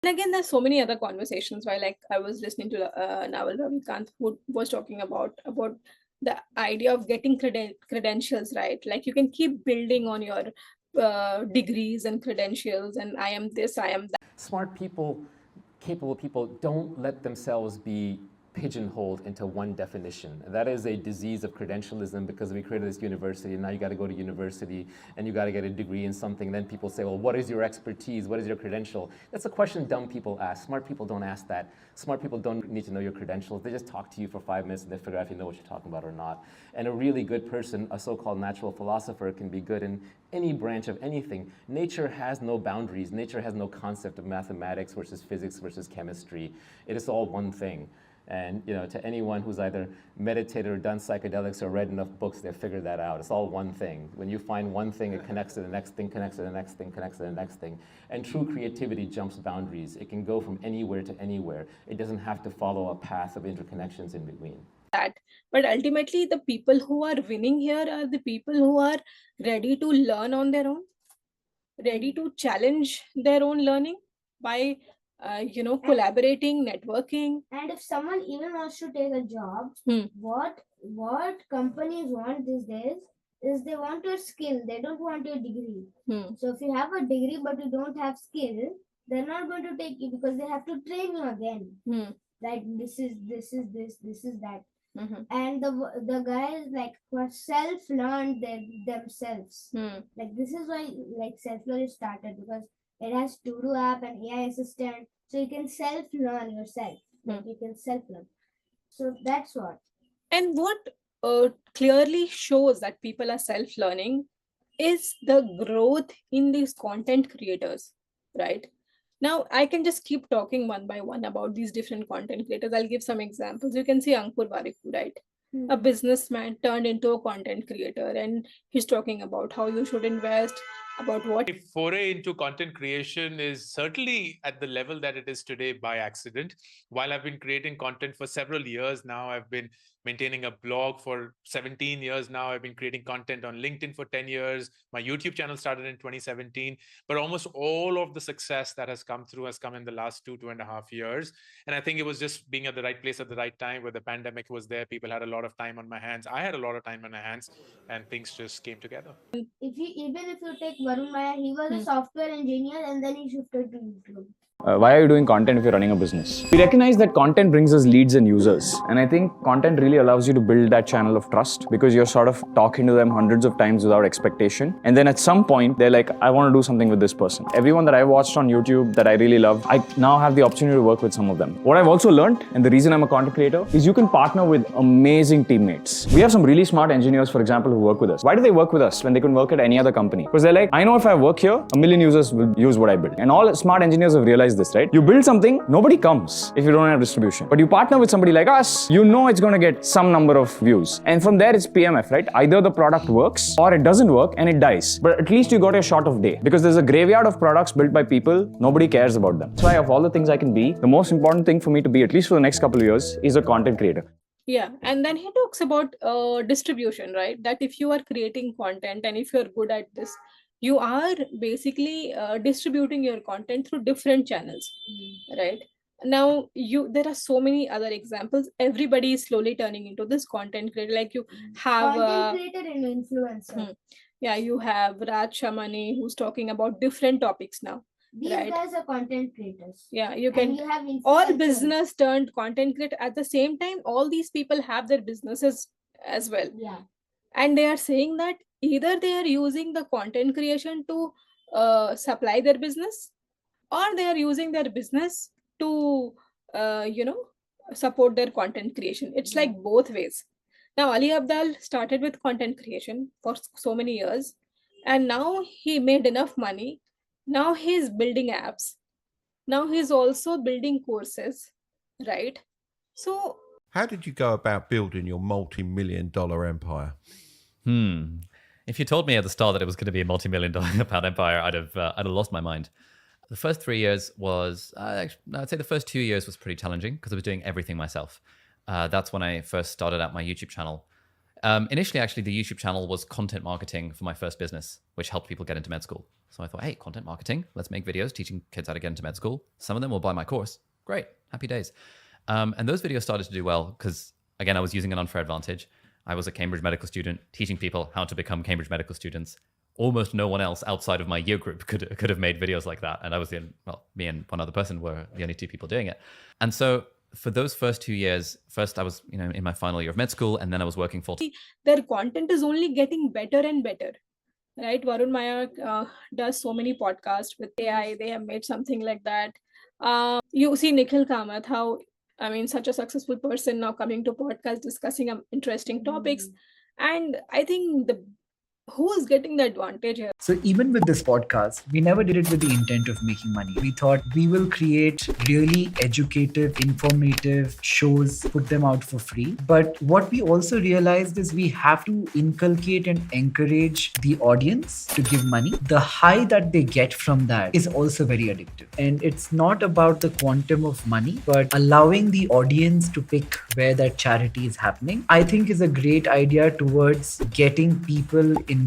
And again, there's so many other conversations why, like, I was listening to Naval Ravikant, who was talking about the idea of getting credentials, right? Like, you can keep building on your degrees and credentials, and I am this, I am that. Smart people, capable people don't let themselves be pigeonholed into one definition. That is a disease of credentialism because we created this university and now you got to go to university and you got to get a degree in something. Then people say, well, what is your expertise? What is your credential? That's a question dumb people ask. Smart people don't ask that. Smart people don't need to know your credentials. They just talk to you for 5 minutes and they figure out if you know what you're talking about or not. And a really good person, a so-called natural philosopher, can be good in any branch of anything. Nature has no boundaries. Nature has no concept of mathematics versus physics versus chemistry. It is all one thing. And to anyone who's either meditated or done psychedelics or read enough books, they've figured that out. It's all one thing. When you find one thing, it connects to the next thing, connects to the next thing, connects to the next thing. And true creativity jumps boundaries. It can go from anywhere to anywhere. It doesn't have to follow a path of interconnections in between. That, but ultimately the people who are winning here are the people who are ready to learn on their own, ready to challenge their own learning by collaborating, networking. And if someone even wants to take a job, what companies want these days is they want your skill. They don't want your degree. So if you have a degree but you don't have skill, they're not going to take you because they have to train you again. Like this is this, this is that. And the guys like were self-learned themselves. Like this is why like self-learn started, because it has to-do app and AI assistant, so you can self-learn yourself. Like you can self-learn. So that's what. And what clearly shows that people are self-learning is the growth in these content creators, right? Now, I can just keep talking one by one about these different content creators. I'll give some examples. You can see Ankur Warikoo, right? A businessman turned into a content creator, and he's talking about how you should invest, about what. The foray into content creation is certainly at the level that it is today by accident. While I've been creating content for several years now, I've been maintaining a blog for 17 years now. I've been creating content on LinkedIn for 10 years. My YouTube channel started in 2017, but almost all of the success that has come through has come in the last 2.5 years. And I think it was just being at the right place at the right time, where the pandemic was there. People had a lot of time on my hands. I had a lot of time on my hands, and things just came together. Even if you take Varun Maya, he was a software engineer and then he shifted to YouTube. Why are you doing content if you're running a business? We recognize that content brings us leads and users. And I think content really allows you to build that channel of trust, because you're sort of talking to them hundreds of times without expectation. And then at some point, they're like, I want to do something with this person. Everyone that I watched on YouTube that I really love, I now have the opportunity to work with some of them. What I've also learned, and the reason I'm a content creator, is you can partner with amazing teammates. We have some really smart engineers, for example, who work with us. Why do they work with us when they can work at any other company? Because they're like, I know if I work here, 1 million users will use what I build. And all smart engineers have realized this, right? You build something, nobody comes if you don't have distribution. But you partner with somebody like us, you know it's going to get some number of views. And from there, it's PMF, right? Either the product works or it doesn't work and it dies. But at least you got a shot of day, because there's a graveyard of products built by people, nobody cares about them. That's why of all the things I can be, the most important thing for me to be, at least for the next couple of years, is a content creator. Yeah, and then he talks about distribution, right? That if you are creating content and if you're good at this, you are basically distributing your content through different channels, right? Now, there are so many other examples. Everybody is slowly turning into this content creator. Like you have content creator and influencer. Yeah, you have Raj Shamani, who's talking about different topics now. These right? guys are content creators. Yeah, you can. And you have all business turned content creator at the same time. All these people have their businesses as well. Yeah. And they are saying that either they are using the content creation to supply their business, or they are using their business to support their content creation. It's like both ways. Now, Ali Abdal started with content creation for so many years, and now he made enough money. Now he's building apps. Now he's also building courses, right? So how did you go about building your multi-million-dollar empire? If you told me at the start that it was going to be a multi-million-dollar pound empire, I'd have lost my mind. The first 3 years was, I'd say the first 2 years was pretty challenging because I was doing everything myself. That's when I first started out my YouTube channel. Initially, actually, the YouTube channel was content marketing for my first business, which helped people get into med school. So I thought, hey, content marketing, let's make videos teaching kids how to get into med school. Some of them will buy my course. Great, happy days. And those videos started to do well because, again, I was using an unfair advantage. I was a Cambridge medical student teaching people how to become Cambridge medical students. Almost no one else outside of my year group could have made videos like that. And I was me and one other person were the only two people doing it. And so for those first 2 years, first I was, in my final year of med school, and then I was working full time. Their content is only getting better and better, right? Varun Mayur does so many podcasts with AI. They have made something like that. You see Nikhil Kamath, how, such a successful person now coming to podcast discussing interesting topics. And I think who is getting the advantage here? So even with this podcast, we never did it with the intent of making money. We thought we will create really educative, informative shows, put them out for free. But what we also realized is we have to inculcate and encourage the audience to give money. The high that they get from that is also very addictive. And it's not about the quantum of money, but allowing the audience to pick where that charity is happening, I think is a great idea towards getting people involved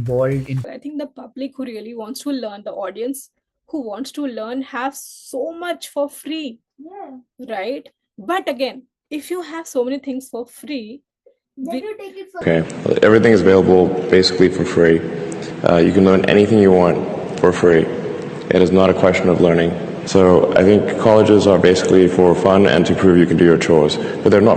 in. I think the public who really wants to learn, the audience who wants to learn, have so much for free. Yeah. Right? But again, if you have so many things for free, then you take it for Okay, everything is available basically for free. You can learn anything you want for free. It is not a question of learning. So I think colleges are basically for fun and to prove you can do your chores, but they're not